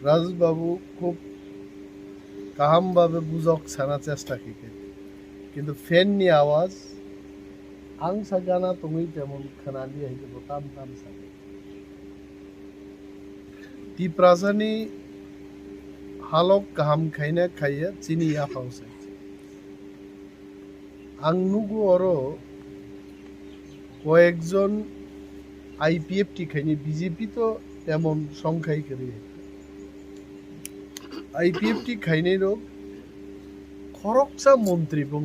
রাজেশ বাবু খুব কাহাম ভাবে বুঝক ছানা চেষ্টা করে কিন্তু ফ্যান নি আওয়াজ আং সাগানা তুমি তেমন খানালি হইতে তাম তাম সাগে টিপ্রাসানি হালক কাহাম খাইনা খাইয়া চিনি আফাউসে আং নুগু অরো কয়েকজন আইপিএফ টি খাইনি বিজেপি তো তেমন সংখ্যাই করে আইপিএফ টি খাইনেরও খরকসা মন্ত্রী বুং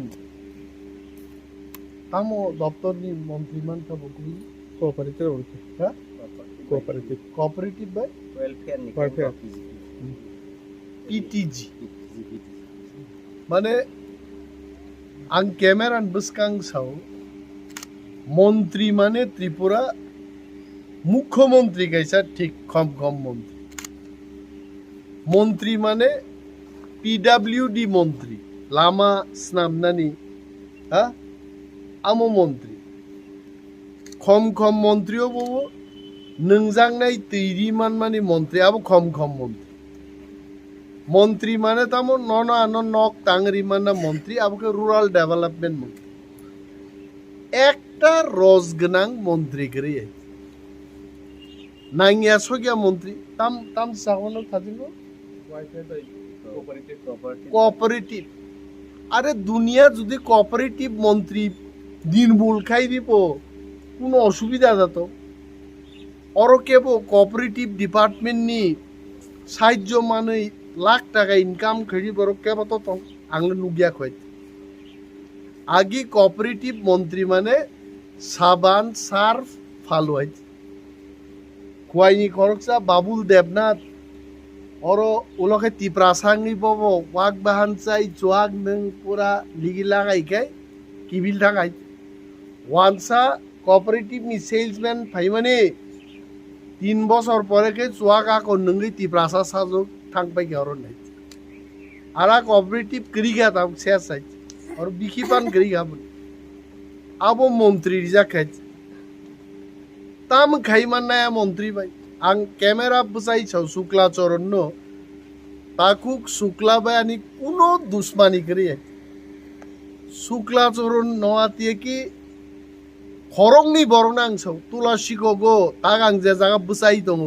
তামো দপ্তরনি মন্ত্রী মান কা বকুই কোঅপারেটিভ বলতে হ্যাঁ কোঅপারেটিভ বাই ওয়েলফেয়ার পিটিজি মানে আং ক্যামেরান বসকাং সাও মন্ত্রী মানে ত্রিপুরা মুখ্যমন্ত্রী গাইছা ঠিক কম কম মন্ত্রী মন্ত্রী মানে পিডব্লিউডি মন্ত্রী লামা স্নামনানি হ্যাঁ আমো মন্ত্রী খম খম মন্ত্রীও বলবো নংজাংনাই তৈরি মান মানে মন্ত্রী আবো খম খম মন্ত্রী মন্ত্রী মানে তামো নন আন নক টাংরি মানে মন্ত্রী আবকে রুরাল ডেভেলপমেন্ট মন্ত্রী একটা রজগনাং মন্ত্রী করে নাইয়া সগিয়া মন্ত্রী তাম তাম সাগনো থাদিনো কোঅপারেটিভ আরে দুনিয়া যদি কোঅপারেটিভ মন্ত্রী দিনমূল খাই দিব কোনো অসুবিধা যেত অর কেব কোঅপারেটিভ ডিপার্টমেন্ট নি সাহায্য মানে লাখ টাকা ইনকাম খেলি বড় কেব তো আংলে নুগিয়া খয় আগে কোঅপারেটিভ মন্ত্রী মানে সাবান সার্ফ ফালুয়াই খুয়াইনি খরকসা বাবুল দেবনাথ অর ওলকে টিপ্রাসাংনি বব ওয়াক বাহান চাই জোয়াক নং পুরা লিগি লাগাইকাই কিবিল থাকাই ওয়ানসা কোঅপারেটিভ নি সেলসম্যান ফাইমানে 3 বছর পরে কে জোয়াক আকো নঙ্গি টিপ্রাসা সাজো থাকবাই গরন নাই আরা কোঅপারেটিভ করিগা তাম শেষ চাই আর বিখিপান করিগা আবো মন্ত্রী রিজা খাই তাম খাইমান না মন্ত্রী ভাই আং ক্যামেরা বসাই ছাও শুক্লা চরণ তাকুক শুক্লা ভাই আনি কোনো দুশ্মানি করি শুক্লা চরণ নয়াতিয়ে কি খরংনি বরণ আং ছাও তুলাসী গো তাক আং যে জায়গা বসাই দङ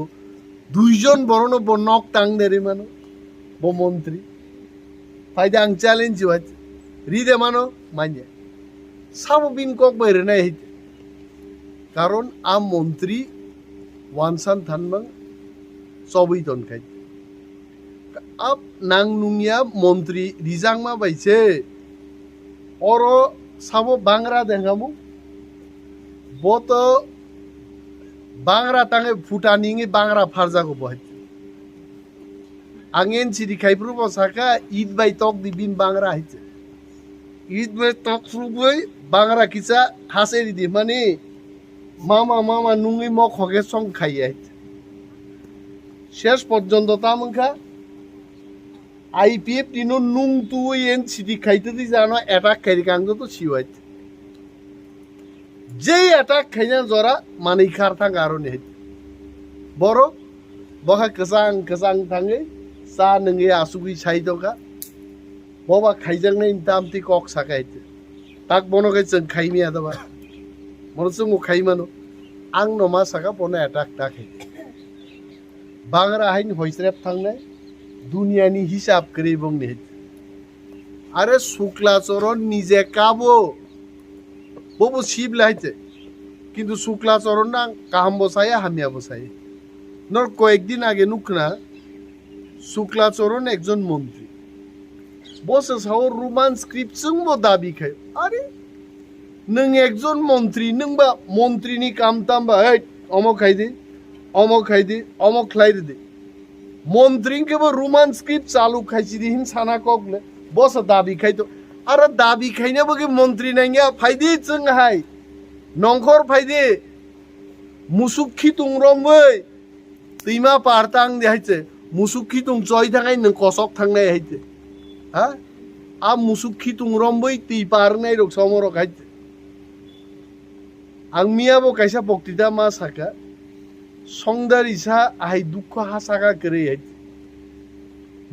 2 জন বরণ নক টাং দেরি মানো ব মন্ত্রী ফাইদা আং চ্যালেঞ্জ হয় রিদে মানো মাইনে সাববিন কক বাইরে নাই কারণ আ মন্ত্রী ওয়ানসান থানবাং সবই তনখাই আপ নাং নুনিয়া মন্ত্রী রিজাংমা বাইছে অর সাবো বাংরা দেখামু বত বাংরা তাঙে ফুটানিঙে বাংরা ফারজাগো বহাই আঙেন সিরি খাইপ্রুব সাকা ঈদ বাই তক দিবিন বাংরা হাইছে ঈদ বাই তক ফ্রুবই বাংরা কিসা হাসেরি দি মানে মামা মামা নুঙ্গি মক হকে সং খাইয়াই শেষ পর্যন্ত তামখা আইপিএফ দিনো নুং তুই এন সিটি খাইতে দি জানো অ্যাটাক খাইরি কাঙ্গ তো সিওয়াই যেই অ্যাটাক খাইনা জরা মানি খার থাং আরো নেই বড় বহা কসাং কসাং থাঙ্গে চা নঙ্গে আসুগি ছাই দকা ববা খাইজাং নাই দামতি কক সাকাইতে তাক বনগাই जों খাইমিয়া দাবা মনসুং খাইমানো আং नमा সাকা পনে অ্যাটাক তাকে বাংরা হাইন হইস্রেপ থাংনাই দুনিয়ানি হিসাব করে বংনি আরে শুক্লা চরণ নিজে কাবো ববু শিব লাইতে কিন্তু শুক্লা চরণ না কাহাম বসায় হামিয়া বসায় নর কয়েকদিন আগে নুকনা শুক্লা চরণ একজন মন্ত্রী বসে সাও রোমান স্ক্রিপ্ট जोंबो দাবি খায় আরে নং একজন মন্ত্রী নংবা মন্ত্রীনি কামতামবা এই অমক খাইদি অমক খাইদি অমক খাইদি দে মন্ত্রীকে রোমান স্ক্রিপ্ট চালু খাইছি দিন সানা ককলে বস দাবি খাইতো আরে দাবি খাইনা বগে মন্ত্রী নাইয়া ফাইদি जों হাই নংখর ফাইদি মুসুক্ষি তুংরম বই তুইমা পারতাং দেহাইছে মুসুক্ষি তুং জয় থাকাই নং কসক থাংনাই হাইতে হ্যাঁ আ মুসুক্ষি তুংরম বই তুই পারনাই রক সমর খাইতে आं मियाबो कायसा बक्तिता मा साका संदार इसा आहाय दुख हासागा करे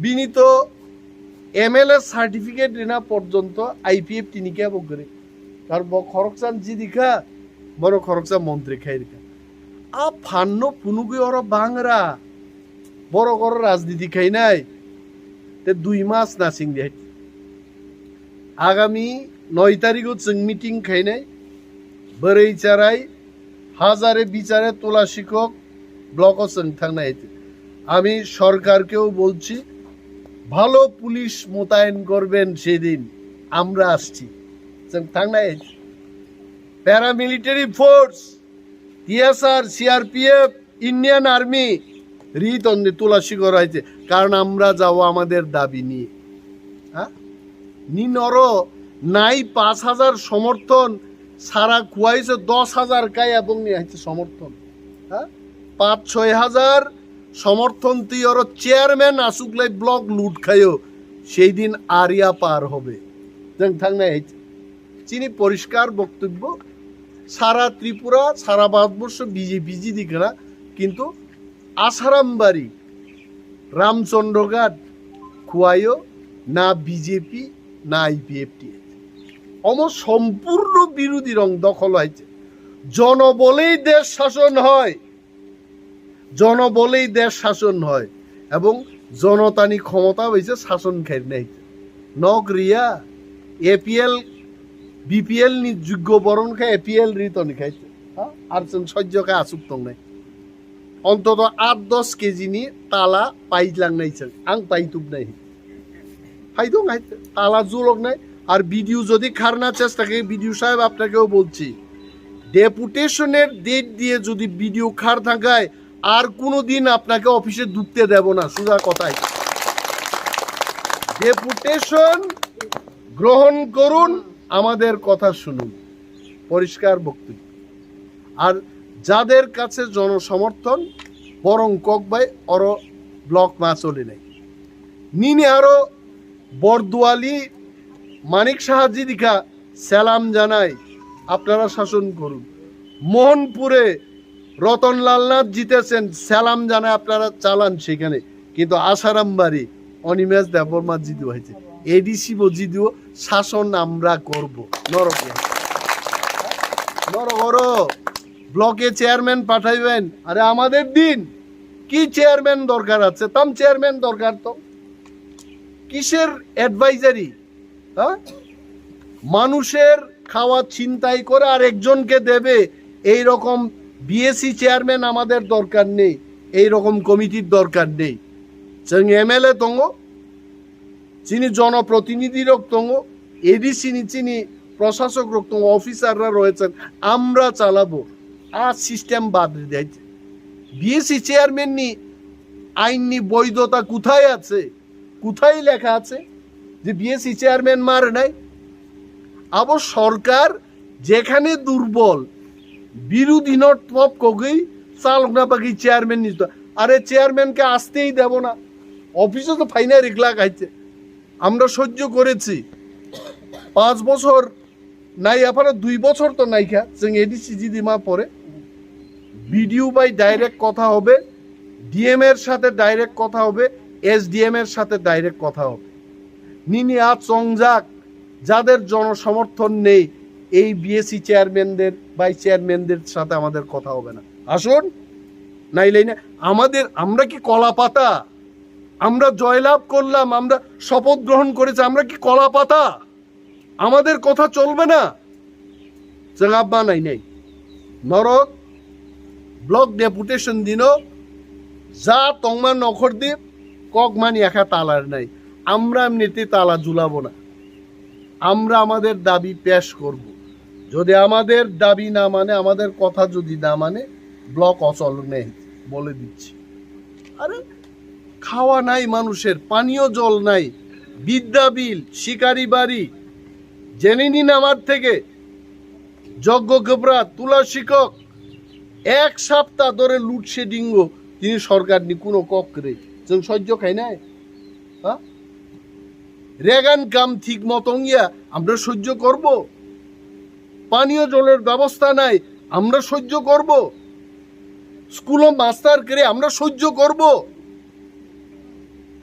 বিনীত এমএলএ সার্টিফিকেট না পর্যন্ত আইপিএফ তিনি কে বকরে কার ব খরকসান জি দিখা বড় খরকসা মন্ত্রী খাই দিখা আ ফান্ন পুনুগি অর বাংরা বড় বড় রাজনীতি খাই নাই তে 2 মাস নাসিং দেয় আগামী 9 তারিখও जों মিটিং খাই নাই বরেই চারাই হাজারে বিচারে তোলা শিক্ষক ব্লকও जों থাকনাই আমি সরকারকেও বলছি ভালো পুলিশ মোতায়েন করবেন সেদিন আমরা আসছি जों থাকনাই paramilitary force TSR CRPF Indian army রিতন্দে তোলা শিখর হয়েছে কারণ আমরা যাব আমাদের দাবি নিয়ে হ্যাঁ নিনর নাই 5,000 সমর্থন সারা খুয়াইছে 10,000 কাই এবং নিয়ে সমর্থন হ্যাঁ 5-6,000 সমর্থন তুই ওর চেয়ারম্যান আসুকলাই ব্লক লুট খাইও সেই দিন আরিয়া পার হবে থাকনাই চিনি পরিষ্কার বক্তব্য সারা ত্রিপুরা সারা ভারতবর্ষ বিজেপি জি দিকে কিন্তু আসারামবাড়ি রামচন্দ্রঘাট খুয়াইও না বিজেপি না আইপিএফটি সম্পূর্ণ বিরোধী রং দখল হয়েছে জনবলেই দেশ শাসন হয় জনবলেই দেশ শাসন হয় এবং জনতানি ক্ষমতা হয়েছে শাসন খাই নাই নগরিয়া এপিএল বিপিএল নি যোগ্য বরণ খাই এপিএল রিতনি খাইছে আর সহ্য খাই আসুক তং নাই অন্তত 8-10 কেজি নি তালা পাইলাং নাইছে আং পাইতুব নাই ফাইদো নাই তালা জুলক নাই আর ভিডিও যদি খারনা চেষ্টা করে ভিডিও সাহেব আপনাকেও বলছি ডেপুটেশনের ডেট দিয়ে যদি ভিডিও খার থাকায় আর কোনোদিন আপনাকে অফিসে ঢুকতে দেব না সোজা কথাই ডেপুটেশন গ্রহণ করুন আমাদের কথা শুনুন পরিষ্কার বক্তব্য আর যাদের কাছে জনসমর্থন বরং ককবাই অর ব্লক মা চলে নাই নিনে আরো বরদুয়ালি মানিক সাহাজি দিঘা সালাম জানাই আপনারা শাসন করুন মোহনপুরে রতনলাল নাথ জিতেছেন সালাম জানায় আপনারা চালান সেখানে কিন্তু আসারামবাড়ি অনিমেষ দেববর্মা জিতু হয়েছে এডিসি জিতু শাসন আমরা করব নরকে নরগর ব্লকে চেয়ারম্যান পাঠাইবেন আরে আমাদের দিন কি চেয়ারম্যান দরকার আছে তাম চেয়ারম্যান দরকার তো কিসের অ্যাডভাইজারি হ্যাঁ মানুষের খাওয়া ছিনতাই করে আর একজনকে দেবে এই রকম বিএসসি চেয়ারম্যান আমাদের দরকার নেই এই রকম কমিটির দরকার নেই এমএলএ তঙ্গ চিনি জনপ্রতিনিধি রক্তঙ্গ এডিসি চিনি প্রশাসক রক্তঙ্গ অফিসাররা রয়েছেন আমরা চালাবো আর সিস্টেম বাদ দিয়েছে বিএসসি চেয়ারম্যান নি আইনি বৈধতা কোথায় আছে কোথায় লেখা আছে যে বিএসসি চেয়ারম্যান মার নাই আবার সরকার যেখানে দুর্বল বিরোধী নট পপ কগেই চালক না পাখি চেয়ারম্যান নিত আরে চেয়ারম্যানকে আসতেই দেব না অফিসে তো ফাইনাল রেখলা খাইছে আমরা সহ্য করেছি 5 বছর নাই আপনারা 2 বছর তো নাই খা जों এডিসি দিমা পরে ভিডিও বাই ডাইরেক্ট কথা হবে ডিএম এর সাথে ডাইরেক্ট কথা হবে এসডিএম এর সাথে ডাইরেক্ট কথা হবে নিনিয়া চংজাক যাদের জনসমর্থন নেই এই বিএসসি চেয়ারম্যানদের ভাইস চেয়ারম্যানদের সাথে আমাদের কথা হবে না আসুন নাইলে না আমাদের আমরা কি কলা পাতা আমরা জয়লাভ করলাম আমরা শপথ গ্রহণ করেছি আমরা কি কলা পাতা আমাদের কথা চলবে না জবাব নাই নাই নরক ব্লক ডেপুটেশন দিনো যা তংমা নখর দিয়ে ককমানি একা তালার নাই আমরা এমনিতে তালা ঝুলাবো না আমরা আমাদের দাবি পেশ করব যদি আমাদের দাবি না মানে আমাদের কথা যদি না মানে ব্লক অচল নেই বলে দিচ্ছি আরে খাওয়া নাই মানুষের পানীয় জল নাই বিদ্যা বিল শিকারি বাড়ি জেনে নিন আমার থেকে যজ্ঞ গোবরা তুলা শিক্ষক 1 সপ্তাহ ধরে লুটশেডিং তিনি সরকার নি কোনো ককরে जों সহ্য খাই নাই হ্যাঁ রেগান কাম ঠিক মতন ইয়া আমরা সহ্য করব পানীয় জলের ব্যবস্থা নাই আমরা সহ্য করব স্কুল মাস্টার করে আমরা সহ্য করব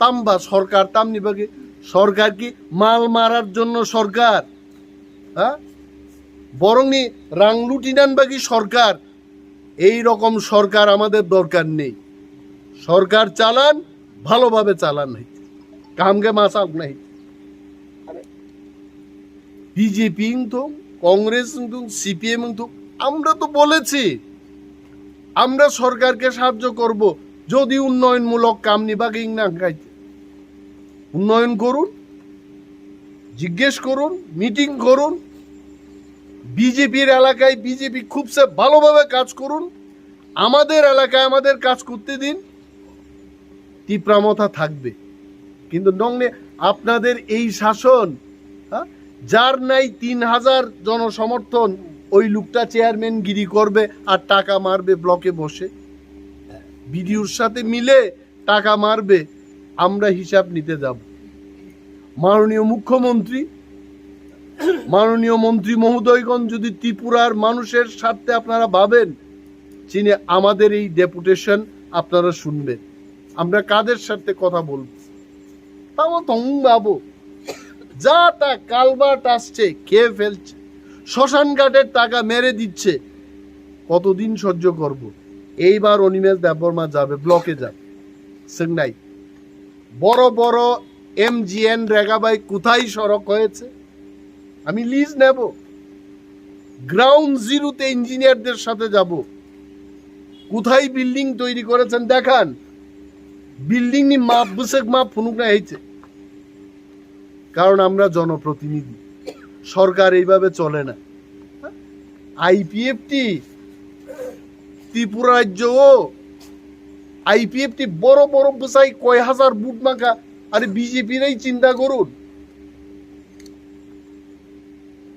তাম্বা সরকার তামনি বাকি সরকার কি মাল মারার জন্য সরকার হ্যাঁ বরং রাং লুটিনান বাকি সরকার এই রকম সরকার আমাদের দরকার নেই সরকার চালান ভালোভাবে চালান নাই কামকে মাসাল নাই বিজেপি তো কংগ্রেস তো সিপিএম তো আমরা তো বলেছি আমরা সরকারকে সাহায্য করব যদি উন্নয়নমূলক কাম নিবাকে না খাইতে উন্নয়ন করুন জিজ্ঞেস করুন মিটিং করুন বিজেপির এলাকায় বিজেপি খুব ভালোভাবে কাজ করুন আমাদের এলাকায় আমাদের কাজ করতে দিন তীব্রমতা থাকবে কিন্তু নংনে আপনাদের এই শাসন যার নাই 3000 জনসমর্থন ওই লোকটা চেয়ারম্যান গিরি করবে আর টাকা মারবে ব্লকে বসে বিডিওর সাথে মিলে টাকা মারবে আমরা হিসাব নিতে যাব মাননীয় মন্ত্রী মহোদয়গণ যদি ত্রিপুরার মানুষের স্বার্থে আপনারা ভাবেন চিনে আমাদের এই ডেপুটেশন আপনারা শুনবেন আমরা কাদের সাথে কথা বলবো তাও তং বাবু যা তা কালভার্ট আসছে খেয়ে ফেলছে শ্মশান ঘাটের টাকা মেরে দিচ্ছে কতদিন সহ্য করব এইবার অনিমেষ দেববর্মা যাবে ব্লকে যাবে সিংনাই বড় বড় এমজিএন রেগাবাই কোথায় সড়ক হয়েছে আমি লিজ নেব গ্রাউন্ড জিরোতে ইঞ্জিনিয়ারদের সাথে যাব কোথায় বিল্ডিং তৈরি করেছেন দেখান বিল্ডিং নি মাপ বুসেক মাপ ফুনুক না হয়েছে কারণ আমরা জনপ্রতিনিধি সরকার এইভাবে চলে না আইপিএফটি ত্রিপুরা রাজ্য আইপিএফটি বড় বড় বুসাই কয় হাজার বুট মাখা আরে বিজেপিরই চিন্তা করুন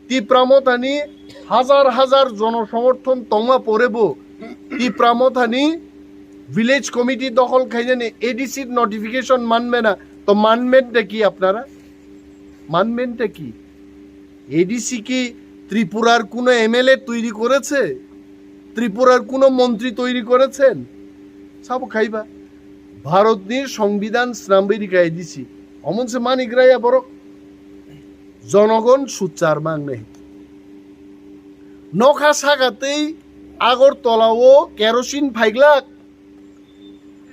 তীব্রামতানি হাজার হাজার জনসমর্থন তমা পড়েব তীব্রামতানি ভিলেজ কমিটি দখল খাই জানে এডিসির নোটিফিকেশন মানবে না তো মানবেনটা কি আপনারা মানবেনটা কি এডিসি কি ত্রিপুরার কোনো এমএলএ তৈরি করেছে ত্রিপুরার কোনো মন্ত্রী তৈরি করেছেন সব খাইবা ভারত নিয়ে সংবিধান স্নাম্বেরিকা এডিসি অমন সে মানিক রায়া বড় জনগণ সুচার মাং নেই নখা সাগাতেই আগরতলাও কেরোসিন ফাইগলাক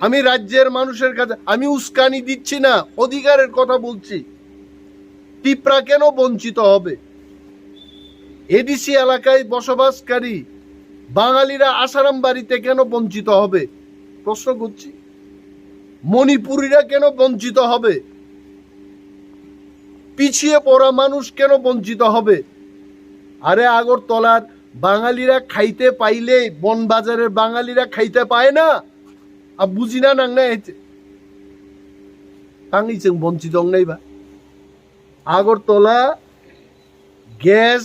আমি রাজ্যের মানুষের কাছে আমি উস্কানি দিচ্ছি না অধিকারের কথা বলছি ত্রিপুরা কেন বঞ্চিত হবে এডিসি এলাকায় বসবাসকারী বাঙালিরা আসারাম বাড়িতে কেন বঞ্চিত হবে প্রশ্ন করছি মণিপুরীরা কেন বঞ্চিত হবে পিছিয়ে পড়া মানুষ কেন বঞ্চিত হবে আরে আগরতলার বাঙালিরা খাইতে পাইলে বনবাজারের বাঙালিরা খাইতে পায় না আর বুঝি না নাং না হয়েছে টাঙ্গিছে বঞ্চিত নাইবা আগরতলা গ্যাস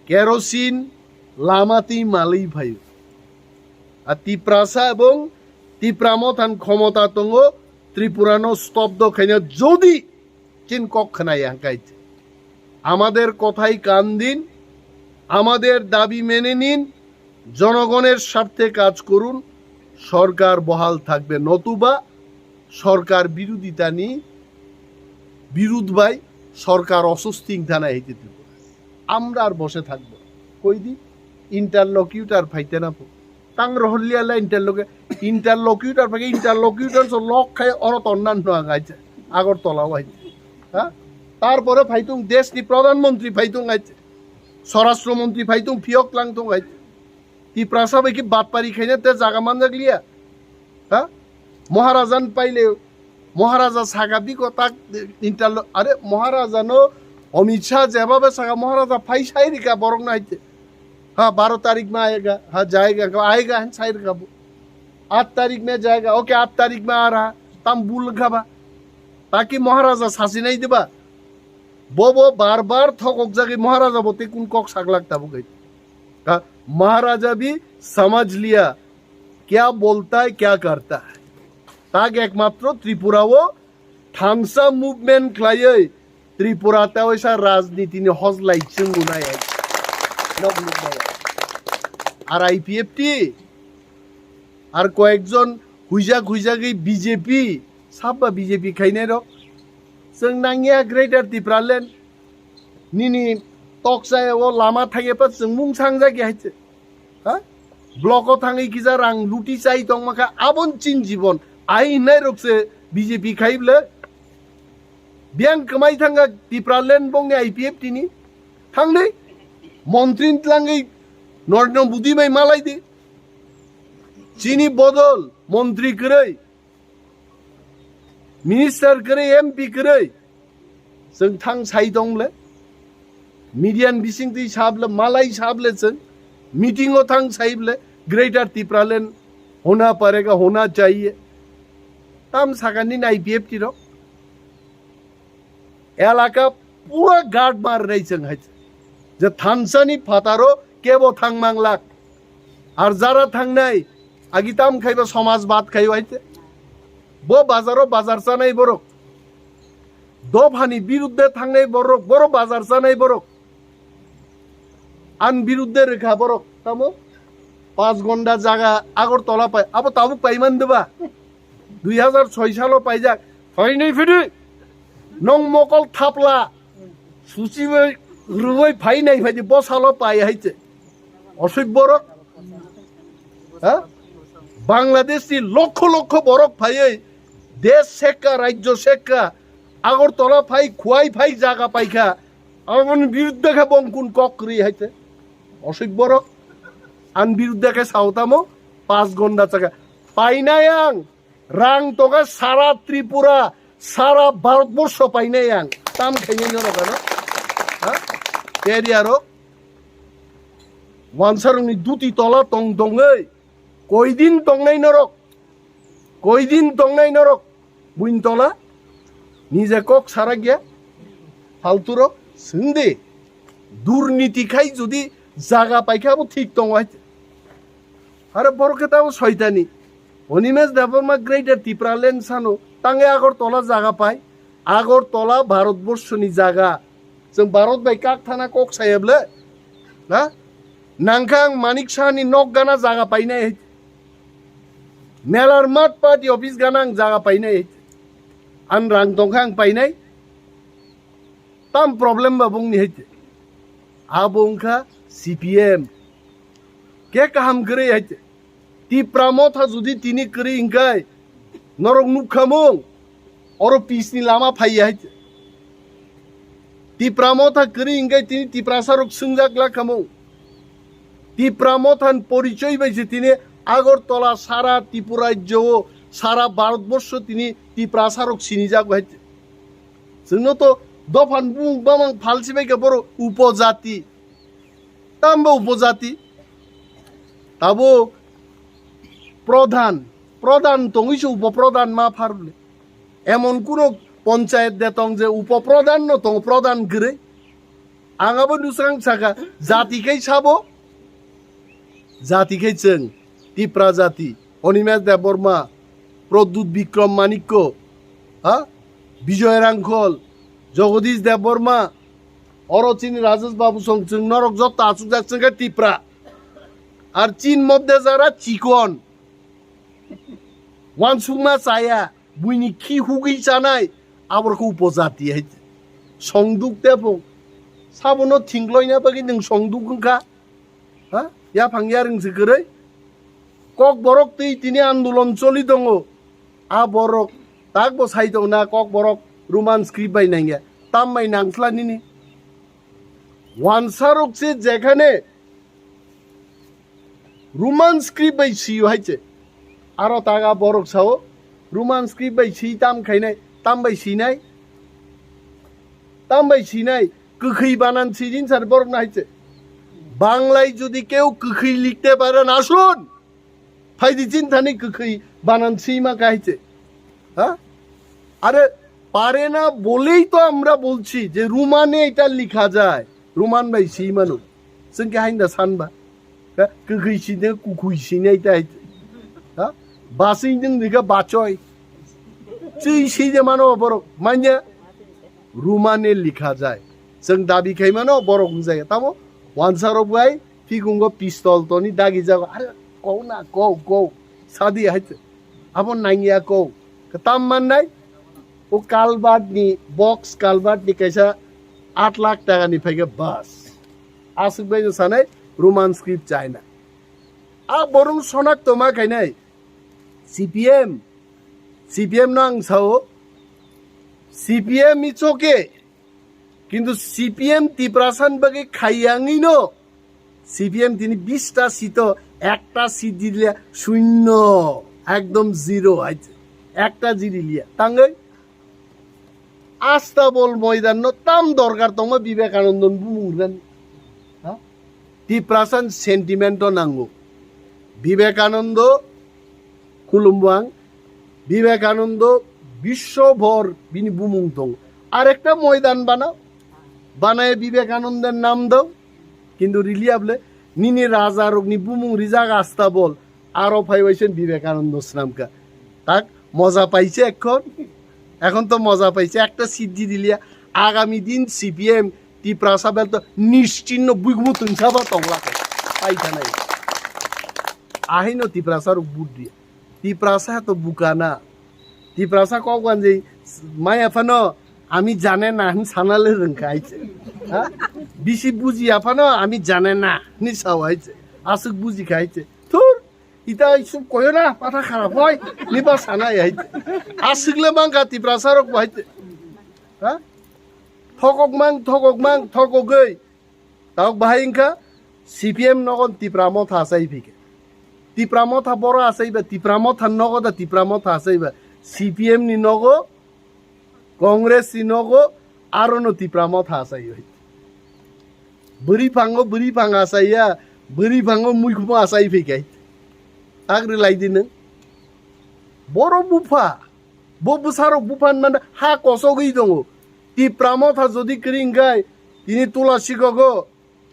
কেরোসিন লামাতি মালেই ভাই আর ত্রিপ্রাসা এবং ত্রিপ্রামথান ক্ষমতা তঙ্গ ত্রিপুরানো স্তব্ধ খাইনা যদি চিন কক্ষণাই হাঁকাইছে আমাদের কথাই কান দিন আমাদের দাবি মেনে নিন জনগণের স্বার্থে কাজ করুন সরকার বহাল থাকবে নতুবা সরকার বিরোধিতা নিয়ে বিরোধ বাই সরকার অস্বস্তি থানায় হইতে দিব আমরা আর বসে থাকবো কই দি ইন্টারলকিউটার ফাইতে না তাং রহলিয়ালা ইন্টারলকিউটার ফাইকে ইন্টারলকিউটার লক খাই অরত অন্যান্য আগাইছে আগরতলাও আইছে হ্যাঁ তারপরে ফাইতুং দেশ নি প্রধানমন্ত্রী ফাইতুং আইছে স্বরাষ্ট্রমন্ত্রী ফাইতুং ফিয়ক লাংতুং আইছে ত্রিপ্রাসা কি বাদ পারি খাইনে তে জাগা মান জাগলিয়া হ্যাঁ মহারাজান পাইলে মহারাজা সাগা দিক তাক ইন্টারল আরে মহারাজানো অমিত শাহ যেভাবে সাগা মহারাজা ফাই সাইরিকা বরং না হইতে हाँ 12 तारीख में आएगा हाँ जाएगा आएगा है साइड का 8 तारीख में जाएगा ओके 8 तारीख में आ रहा तम बुल खाबा ताकि महाराजा सासी नहीं देबा वो बार बार थक जाके महाराजा बोते कुन कक साग लगता वो गई महाराजा भी समझ लिया क्या बोलता है क्या करता है ताक एकमात्र त्रिपुरा वो थांगसा मूवमेंट क्लाये त्रिपुरा ता वैसा राजनीति ने हज लाइक सिंगुना है আর আইপিএফটি আর কয়েকজন হুইজা বিজেপি साबा बीजेपी खायनाय रक जों नांगिया ग्रेटार टिप्रालेण्ड निनि टकसायाव लामा थायोबा जों मुं सांजागि हायचे हा ब्लकआव थाङै किजा रां लुटि चाय दं माखा आबन चिन जीवन आइनाय रकसे बीजेपी खायब्ले बियां कमाय थांगा टिप्रालेण्ड बंनि आईपीएफ तिनि थांनै मन्त्री लाङै नरेन्द्र मोदी बाय मालायदि चीनी बदल मंत्री करे मिनिस्टार करे एमपी करे जों थां साइ दंले मीडियान बिसिंति साबले मालाय साबले जों मीटिंगो थां साइबले ग्रेटर टिप्रालेण्ड होना पड़ेगा होना चाहिए ताम साकानी आईपीएफ टिरो एलाका पूरा गार्ड मार रही जों हाय जे थानसानी फातारो केबो थां मांलाक आर जारा थांनाय आगिताम खाइबा समाजबाद खाइयो हायते बो बाजारो बाजार जानाय बरक दफानि बिरुद्धे थांनाय बरक बरो बाजार जानाय बरक आन बिरुद्धे रेखा बरक तामो 5 घंटा जागा आगरतला पाय आबो ताबुक पाइमान देबा 2006 सालो पाइजाक फाइनै फिदि नं मकल थापला सुचिबै रुबै फाइनाय फाइदि बसालो पाय हायते असुब बरक हा बांग्लादेश की लक्ष लक्ष बरक फाइयै देश सेक्का राज्य सेक्का आगरतला फाइ खुवाई फाइ जागा पाइखा आबन बिरुद्धे खा बंकुन ककरी हायते असुब बरक आन बिरुद्धे के साउतामो 5 घंटा जागा पाइनाय आं रां तगा सारा त्रिपुरा सारा भारतवर्ष पाइनाय आं ताम खाइनाय नरका ना हा एरियारो वानसारनि दुति तला तंग दङै कयदिन दंनाय नरक बुइनतला निजे कक सारा गया फालतु रक सोंदे दुर्नीति खाय जुदि जागा पाइखाबो ठीक दङ आरो बरकेताबो सयतानि अनिमेश देबबर्मा ग्रेटर टिप्रालेण्ड सानो तांगे आगरतला जागा पाय आगरतला भारतवर्षनि जागा जों भारत बाय काक थाना कक सायाब्ले ना नांखां मानिक साहानि नक गाना जागा पाइनाय मेलार मात पार्टी ऑफिस गाना जागा पाइनाय आन रां दंखां पाइनाय ताम प्रॉब्लेम बाबुंनि हेते आबुंखा सीपीएम के काहाम करे हेते टिप्रामो था जुदि तिनि करे इंगाय नरक नुखामुं और पीसनि लामा फाइया हेते टिप्रामो था करे इंगाय तिनि टिप्रासारक सुंजाकला खामुं टिप्रामो थान परिचय बायसे तिनि आगरतला सारा त्रिपुरा राज्य सारा भारतवर्ष तिनि टिप्रासारक सिनिजागो हायते जोंनो तो दफान बुंबा मां फालसिबायगा बर उपजाति तामबो उपजाति ताबो प्रधान प्रधान तंगिसो उपप्रधान मा फारले एमन कुनो पंचायत देतं जे उपप्रधान न तंग प्रधान गरे आंगाबो नुस्रां साका जातिकै साबो जातिकै जों टिप्रा जाति अनिमेश देबबर्मा प्रद्युत विक्रम मानिक्य हा विजय रांखल जगदीश देबबर्मा अरचिन राजेश बाबू संग नरक जत आसुक जाक टिप्रा और चीन मध्य जारा चिकन वानसुमा चाया बुइनि खि हुगै जानाय आबरखौ उपजाति है संदुक देबो साबनो थिंग्लयना बागि नों संदुक खा हा या फांगिया रोंसो गरै कक बरक तै तिनि आन्दोलन चलि दङ आ बरक ताक बो साइ दङ ना कक बरक रोमान स्क्रिप्ट बायनांगिया ताम बाय नांस्लानिनि वानसारक से जेखाने रोमान स्क्रिप्ट बाय सियो हायचे आरो तागा बरक साव रोमान स्क्रिप्ट बाय सि ताम खायनाय ताम बाय सिनाय गोखै बानान सिजिन सार बरक नायचे बांलाय যদি কেউ গোখৈ লিখতে পারেন আসুন ফাইদি চিন্তানি গোখৈ বানান সিমা কাইছে হ্যাঁ আরে পারে না বলেই তো আমরা বলছি যে রোমানে এটা লেখা যায় রোমান বাই সিমানো जोंके हाइन्दा सानबा गोखै सिने कुखै सिने এটা হ্যাঁ বাসিং जों दिखा बाचय चै सिजे मानो बरक मान्या রোমানে লেখা যায় जों दाबि खायमानो बरक बुंजायो तामो वानसारो बुआय फिगुंगो पिस्तल तोनि दागि जागो अरे कौ ना कौ सादी हायते आबो नांगिया कौ Tamman nai o kalbat ni box kalbat ni kaisa 8 lakh taka ni phaiga bas asuk bai sanai roman script China a borong sonak toma kainai CPM nang sao CPM it's okay কিন্তু CPM Tiprasan bagi খাইয়াঙ্গি no CPM তিনি 20টা seat একটা seat দিলে শূন্য একদম zero আছে একটা জিরি লিয়া তাঙ্গই আস্তা বল ময়দান no তাম দরকার তোমা বিবেকানন্দ বুমুরবেন হ্যাঁ Tiprasan সেন্টিমেন্টও নাঙ্গো বিবেকানন্দ খুলুমবাং বিবেকানন্দ বিশ্বভর বিনি বুমুং দং আরেকটা ময়দান বানায় বিবেকানন্দের নাম দাও কিন্তু রিলিয়াবলে নিনি রাজা রগ্নি বুমুং রিজাগ আস্তা বল আরো ফাইবাইছেন বিবেকানন্দ নামকা তাক মজা পাইছে এখন তো মজা পাইছে একটা সিদ্ধি দিলিয়া আগামী দিন CPM Tiprasaবেল তো নিশ্চিন্ন বুগমুতুন সাবা তংলাকে পাইতা নাই আহিনো Tiprasar বুদ্ধি Tiprasa তো বুকানা Tiprasa কওয়ান যে মায়া ফানো আমি জানে না সানালে রংখাইছে হ্যাঁ বেশি বুঝি আফানো আমি জানে না নি সাওয়াইছে আসুক বুঝি খাইছে থুর ইতা সব কয় না মাথা খারাপ হয় নিবা সানাই আইছে আসুকলে মাঙ্গা Tiprasar কইছে হ্যাঁ থকগৈ তাওক বাহাইংকা CPM নগন Tipramo থাসাই ফিকে Tipramo থা বড় আসাইবা Tipramo থা নগদা Tipramo থা আসাইবা CPM ni nogo Congress ni nogo aro no Tipramo tha asai hoi buri pang asai ya buri pango muikmo asai fikai agri lai din boro bufa bo busaro bufan man ha kosogei dongo Tipramo tha jodi kringai tini tula sikogo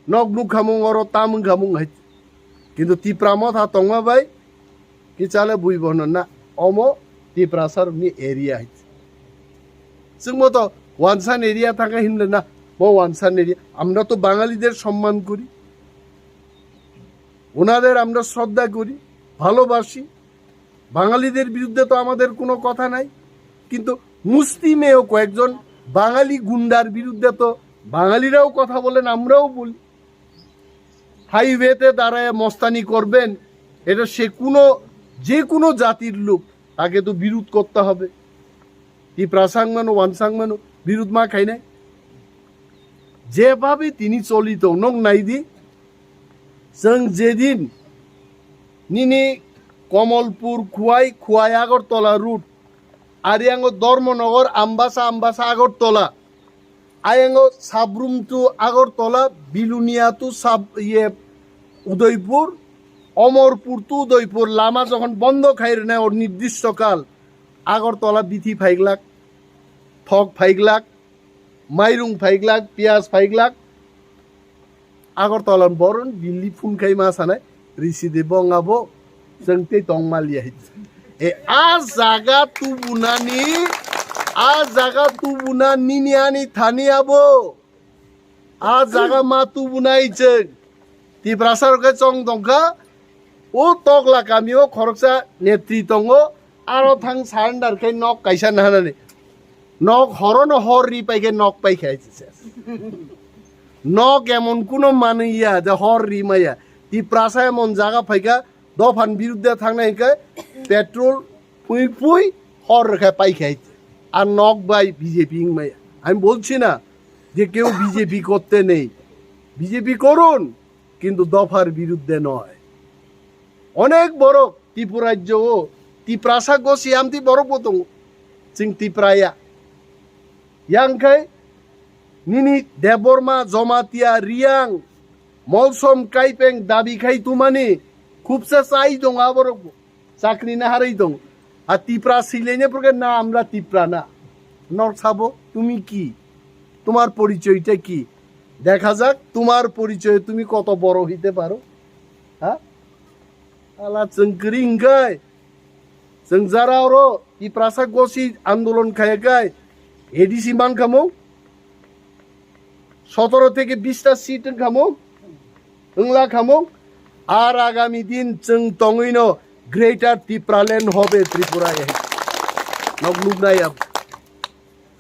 nognu khamung oro tamung khamung hai kintu Tipramo tha tongma bai ki chale buibono na omo Tiprasar ni area আছেซึ่งমতো ওয়ানসান area থাকা হিমলে না ও ওয়ানসান area আমরা তো বাঙালিদের সম্মান করি ওনাদের আমরা শ্রদ্ধা করি ভালোবাসি বাঙালিদের বিরুদ্ধে তো আমাদের কোনো কথা নাই কিন্তু মুসলিমেও কয়েকজন বাঙালি গুন্ডার বিরুদ্ধে তো বাঙালিরাও কথা বলেন আমরাও বলি হাইওয়েতে দাঁড়ায় মস্তানি করবেন এটা যে কোনো জাতির লোক তাকে তো বিরোধ করতে হবে Tiprasang mano wansang mano বিরোধ মা খাই নাই যেভাবে তিনি চলিত নং নাইদি जों যেদিন নিনি কমলপুর খুয়াই আগরতলা রুট আরিয়াঙ্গ ধর্মনগর আমবাসা আগরতলা আয়াঙ্গ Sabroom to Agartala Belonia to Udaipur Amarpur to Udaipur লামা যখন বন্ধ খাইর নেয় ওর নির্দিষ্টকাল আগরতলা বিথি ফাইগলাক থক ফাইগলাক মাইরুং ফাইগলাক পিয়াজ ফাইগলাক আগরতলার বরণ দিল্লি ফুনখাই মা সানায় রিসিদে বঙ্গাবো जोंते तंगमालिया ए आ जागा तुबुना निनियानि थानियाबो आ जागा मा तुबुनाय जों Tiprasar ke chong dongka o Tonglak गामियाव खरकसा नेत्री दङो आरो थां surrender kai nok kaisa nahanani nok horono horri paike nok paikhaise nok emon kuno maniya je horri maya Tiprasa emon jaga paika দফান বিরুদ্ধে থাকনাইকে পেট্রোল পুই হর রেখা পাই খাইছে আর নক বাই বিজেপি মাইয়া আমি বলছি না যে কেউ বিজেপি করতে নেই বিজেপি করুন কিন্তু দফার বিরুদ্ধে নয় অনেক বড় ত্রিপুরাজ্য ও Tiprasa go siamti boro potong sing Tipraya yangkai nini Debbarma Jomatia Riang Molsom Kaipeng dabi khai tumani খুবসা চাই দং আবার চাকরি না হারাই দং আর তিপ্রা ছিলেন প্রকার না আমরা তিপ্রা না নর ছাবো তুমি কি তোমার পরিচয়টা কি দেখা যাক তোমার পরিচয় তুমি কত বড় হইতে পারো হ্যাঁ আলা চংকরিংগাই जों जारावरो Tiprasa gosi আন্দোলন খায়গাই এডিসি মান খামো 17 থেকে 20টা সিট খামো ওংলা খামো আর আগামী দিন जों तंगैनो ग्रेटर Tipraland হবে ত্রিপুরায় nog nugnai ab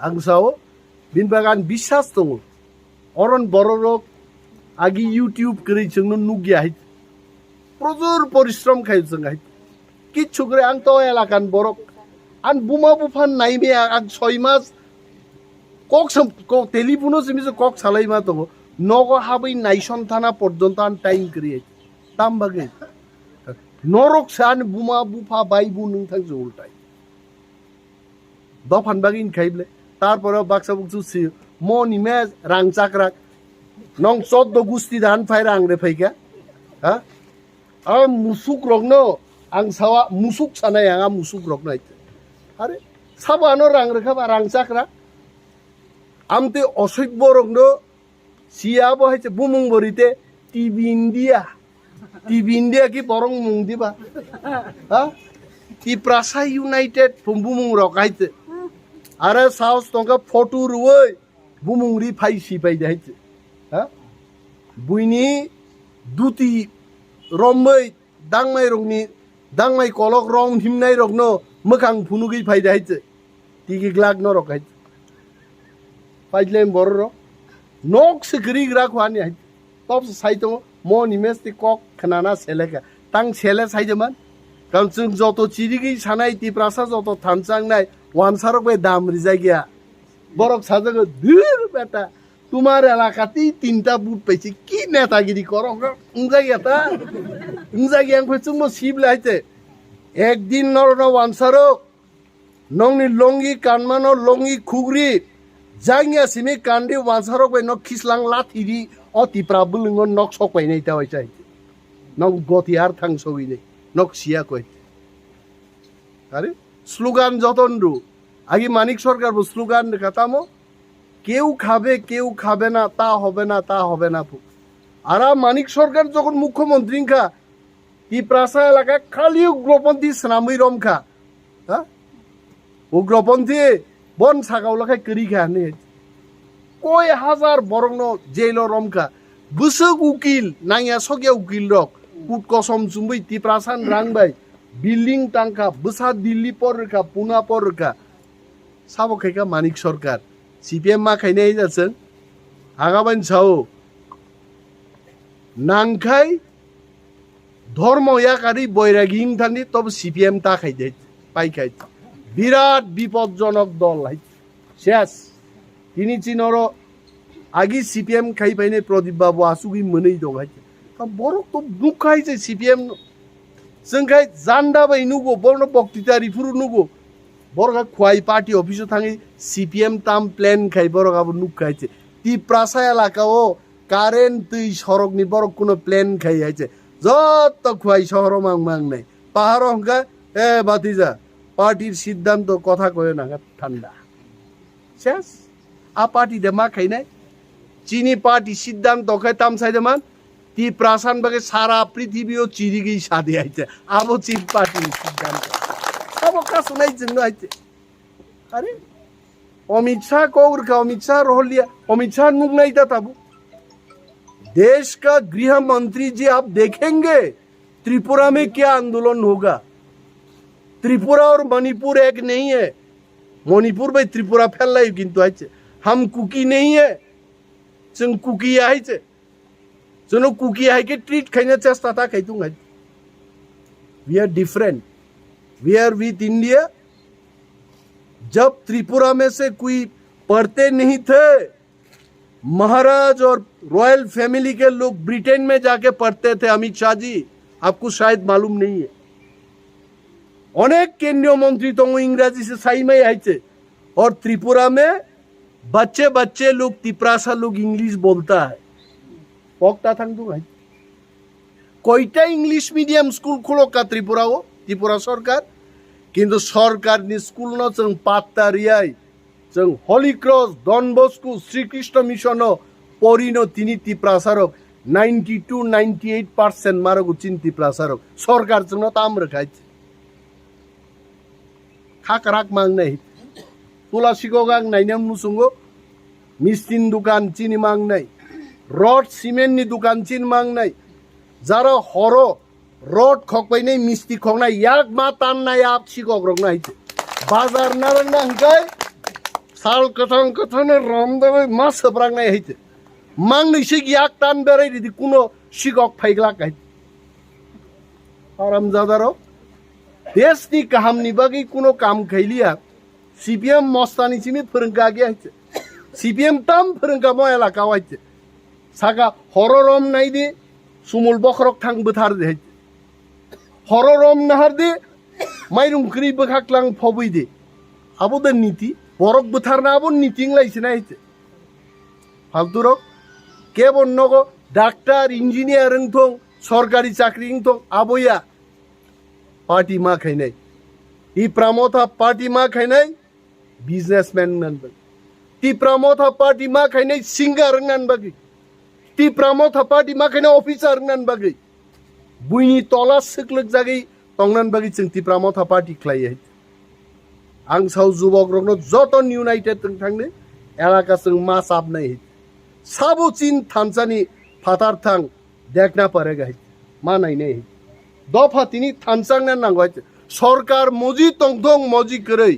ang sao bin bagan বিশ্বাস dong oron bororok agi YouTube kri chungno nugya hai প্রচুর পরিশ্রম খাই जों hai কিচ্ছু করে আং তো এলাকান borok an buma bufan naime ang 6 মাস কক টেলিফোনো সিমিছে কক চালাইমা দङ নগ হাबै নাইসন থানা পর্যন্ত আন টাইম ক্রিয়েট তাম বাগে নরক সান বুমা বুফা বাইবু নोंथां জলটাই দফান বাগিন খাইবলে তারপরে বাক্সা বুকসু মনি মেজ রাং চাকরাক নং 14 গুস্তি দান ফাই রাং রে ফাইকা হা আর মুসুক রগনো আং সাওয়া মুসুক সানাই আঙা মুসুক রগনাই আরে সাবানো রাং রেখা রাং চাকরা আমতে অসভ্য রগ্ন সিয়াবো হয়েছে বুমুং বরিতে টিভি ইন্ডিয়া কি বরং মুং দিবা হ্যাঁ টিপ্রাসা ইউনাইটেড বুমুং রকাইতে আরে সাউস টঙ্কা ফটো রুই বুমুং রি ফাই সিপাই যাইছে হ্যাঁ বুইনি দুতি রমই দাংমাই কলক রং হিমনাই রগ্ন মোখাং ফুনুগি ফাই যাইছে টিকি গ্লাগ ন রকাইছে Pajlem borro nok segeri gerak wani hai top saito mo nimes ti kok khnana seleka tang sele saijaman kam chung joto chirigi sanai ti prasa joto thanchang nai wansarok be dam rijai gya borok sajago dur beta তোমার এলাকাতেই 3টা বুট পাইছি কি নেতাগিরি করো উংজা গেতা উংজা গিয়াং ফেচুং মো sieve লাইতে একদিন নরনা ওয়ানসারক নংনি লঙ্গি কানমানো লঙ্গি খুগরি জাঙ্গিয়া সিমি কান্দি ওয়ানসারক বে knock খিসলাং লাথিরি অতিপ্রা বুলুঙ্গ knock সকবাই নাই তা হইছাই নক গতি আর থাং সবই নেই নক সিয়া কই আরে স্লোগান যতনরু আগে মানিক সরকার স্লোগান কাতামো কেউ খাবে না তা হবে না আর মানিক সরকার যখন মুখ্যমন্ত্রী খা ত্রিপ্রাসা এলাকা খালি উগ্রপন্থী স্নামই রমখা হ্যাঁ উগ্রপন্থী বন সাগাওলাখাই করি খা নে কয় হাজার বরং জেল রমখা বসুক উকিল নাইয়া সগিয়া উকিল রক কুট কসম চুম্বই ত্রিপ্রাসান রাংবাই বিল্ডিং টাংখা বসা দিল্লি পর রেখা পুনা পর রেখা সাবো খাইকা মানিক সরকার CPM मा खाइने जासन आगाबान साओ नांखाय धर्म याकारि बैरागिं थानि तब CPM ता खाइदे पाइखाय बिराट विपदजनक दल हाय शेष तिनि चिनर आगि CPM खाइ फाइने प्रदीप बाबु आसुगि मोनै दं हाय बरक तो दुखाय जे CPM जोंखाय जान्दा बाय नुगो बरन बक्तितारि फुरु नुगो बरगा खुवाई पार्टी ऑफिस थांगी CPM ताम प्लान खाई बरगा नुक खाइছে ত্রিপ্রাসা এলাকাও কারেন্ট তুই সড়ক নি বড় কোনো প্ল্যান খাই আইছে যত খুয়াই শহর মাং নাই পাহাড় হংকা এ বাতিজা পার্টির সিদ্ধান্ত কথা কয় না ঠান্ডা শেষ আ পার্টি দে মা খাই নাই চিনি পার্টি সিদ্ধান্ত খাই তাম সাইদে মান ত্রিপ্রাসান বাগে সারা পৃথিবীও চিরিগি সাদে আইছে আবো চিপ পার্টির সিদ্ধান্ত अब का सुनाई जिंदा है अरे अमित शाह को अमित शाह रोलिया अमित शाह नुक नहीं था तब देश का गृह मंत्री जी आप देखेंगे त्रिपुरा में क्या आंदोलन होगा त्रिपुरा और मणिपुर एक नहीं है मणिपुर में त्रिपुरा फैल रही किंतु है हम कुकी नहीं है जों कुकी है जों कुकी है के ट्रीट खाने चेष्टा था खाइतुंगा we are different We are with India. जब त्रिपुरा में से कोई पढ़ते नहीं थे महाराज और रॉयल फैमिली के लोग ब्रिटेन में जाके पढ़ते थे अमित शाह जी आपको शायद मालूम नहीं है अनेक केंद्रीय मंत्री तो इंग्रजी से सही में आए और त्रिपुरा में बच्चे लोग त्रिप्रासा लोग इंग्लिश बोलता है पकता था भाई कोईटा इंग्लिश मीडियम स्कूल खोलो का त्रिपुरा वो त्रिपुरा सरकार किंतु सरकार नि स्कूल न जों पात्ता रियाय जों हली क्रस डन बस्को श्रीकृष्ण मिशन परिनो तिनी त्रिप्रासारक 92-98% मारगो चिन त्रिप्रासारक सरकार जों ताम रखाय खाकराक मांगनाय तुलासिको गां नायनाम मुसुंगो मिस्टिन दुकान चिनी मांगनाय रड सिमेन्ट नि दुकान चिन मांगनाय जारा हरो रड खकबाय नै मिस्टी खंनाय याक मा ताननाय आप सिगक रंनाय Bazar narang nangkai sal katang rom dawe mas seberang nai hite. Mang ni sik yak tan berai di kuno sikok phaigla kai. Haram zadaro. Des ni kaham ni bagi kuno kam khailiya. CPM mostani sini Phirang gya hite. CPM tam Phirang mo elaka hite. Saka hororom nai di sumul bokrok thang bethar de hite. Hororom nahar de mairung kri bekhaklang phobui de. Abo de niti borok bethar na abo niting laise na hite. Falturok kebon nogo doctor engineer thong sorkari chakri thong aboya party ma khainai ti pramotha party ma khainai businessman nan bagi ti pramotha party ma khainai singer nan bagi ti pramotha party ma khainai officer nan bagi buini tola siklek jagi tongnan bagi chung ti pramotha party khlai ang sau jubok rokno joton united thangni elaka chung ma sap nai Sabo chin thansani fatar thang देखना पड़ेगा मा नहीं नहीं दफा तिनी थानसां ना नांगौ सरकार मजी तंगथं मजी करै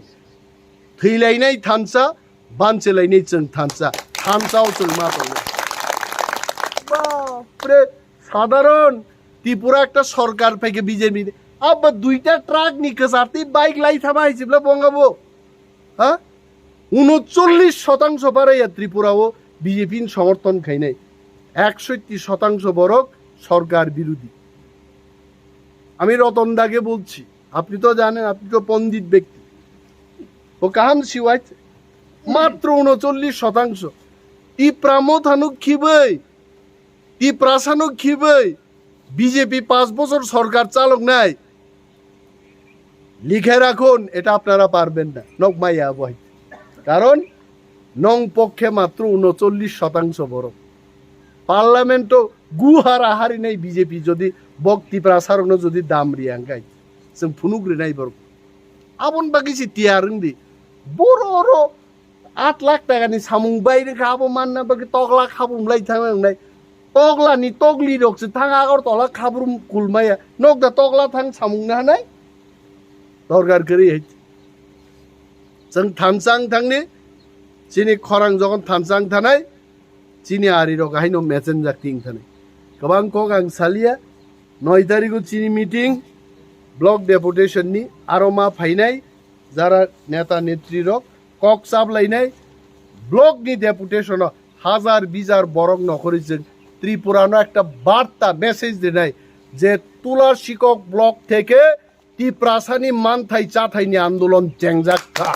थैलायनाय थानसा बानसेलायनाय जों थानसा थानसाव जों मा दङ बापरे साधारण त्रिपुरा একটা সরকার থেকে বিজেপি अब দুইটা ট্রাক নি কসারতি বাইক লাই থামা হিসিবলা বঙ্গাবো হ্যাঁ 39% পারে ত্রিপুরাও বিজেপি সমর্থন খাইনাই 61% বরক সরকার বিরোধী আমি রতন দাকে বলছি আপনি তো জানেন আপনি তো পণ্ডিত ব্যক্তি ও কাহাম শিওয়াইছে মাত্র 39% ই প্রামথানু খিবই ই প্রাসানু খিবই বিজেপি 5 বছর সরকার চালক নাই লিখে রাখুন এটা আপনারা পারবেন না নকমাইয়া বই কারণ নং পক্ষে মাত্র 39% বরক পার্লামেন্টও গুহার আহারি নাই বিজেপি যদি বক্তি প্রাসারণ যদি দাম রিয়াঙ্গাই जों फुनुग्रि नाय बर आबन बागिसि तियारंदि बर'रो 8 लाख टाकानि सामुं बायनो खाबो मानना बागि तगला खाबुमलाय थांनाय तगलानि तगलि रकसो थां आगर तला खाबरुम कुलमाया नगदा तगला थां सामुं ना हानाय दरकार करि जों थानसां थांनि जिनि खरां जगन थानसां थानाय जिनि आरि रक हायनो मेसेन्जार टिं थानाय गोबां कग आं सालिया 9 तारिखो जिनि मिटिं ब्लक डेपुटेशन नि आरोमा फाइनाय जारा नेता नेत्री रक कक साबलायनाय ब्लक नि डेपुटेशन हाजार बिजार बरक नखरि जों त्रिपुरानो একটা বার্তা মেসেজ দিনাই যে তুলা শিকক ব্লক থেকে ত্রিপ্রাসানি মানথাই চাথাইনি আন্দোলন চেংজাক্কা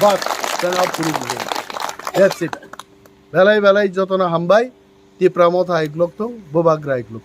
বাস জানা পুরো বুঝেন দ্যাটস ইট বেলাই বেলাই যতনা হামবাই ত্রিপ্রামথা এক লোক তো বোবাগ্রা এক লোক